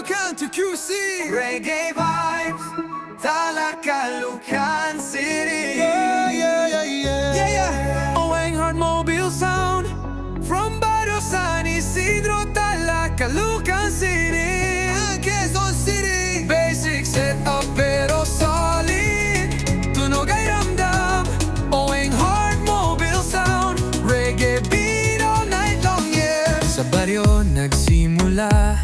Caloocan to QC. Reggae vibes, Caloocan City. Yeah. Owing Heart Mobile Sound from Barrio San Isidro, Caloocan City. Quezon City. Basic setup pero solid, tunog ay ramdam. Owing Heart Mobile Sound, Reggae beat all night long, yeah. sa baryo nagsimula,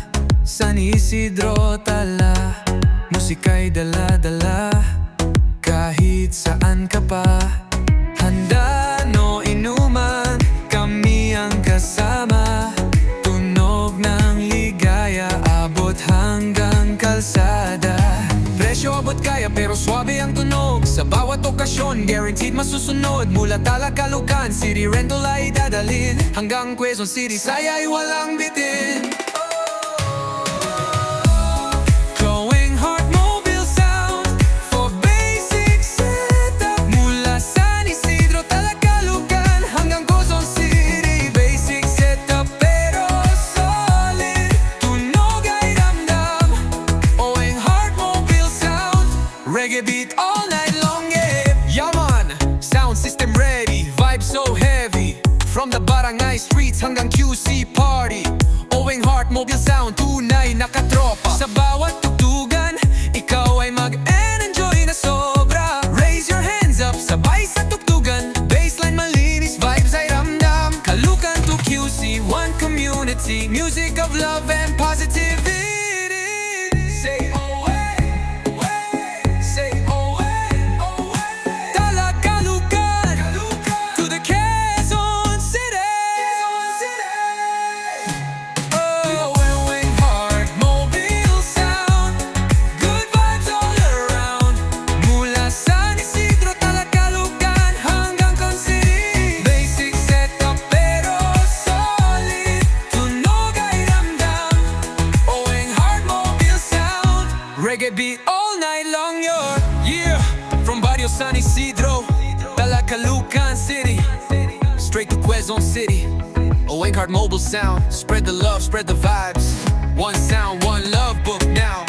San Isidro, Tala. Musika'y dala-dala, kahit saan ka pa. Handa no inuman, kami ang kasama. Tunog ng ligaya, abot hanggang kalsada. Presyo abot kaya pero swabe ang tunog. Sa bawat okasyon, guaranteed masusunod. Mula Caloocan City, rental ay dadalhin hanggang Quezon City, saya'y walang bitin. Glowing Heart Mobile Sound for basic setup. Mula San Isidro, Caloocan hanggang Quezon City. Basic setup pero solid, tunog ay ramdam. Glowing Heart Mobile Sound, reggae beat all night long, yeah. Yaman, sound system ready, vibe so heavy. From the barangay streets hanggang QC party. Owing Heart Mobile Sound, tunay nakatropa. Sa bawat tugtugan, ikaw ay mag-enjoy na sobra. Raise your hands up, sabay sa tugtugan. Baseline malinis, vibes ay ramdam. Caloocan to QC, one community. Music of love and positivity. Say say Caloocan to the Quezon City. Owing Heart Mobile Sound, good vibes all around. Mula San Isidro, Caloocan hanggang Quezon City. Basic setup pero solid, tunog ay ramdam. Owing Heart Mobile Sound, reggae beat all night long, yeah. From Barrio San Isidro, Caloocan City, straight to Quezon City. Owing Heart Mobile Sound, spread the love, spread the vibes. One sound, one love, book now.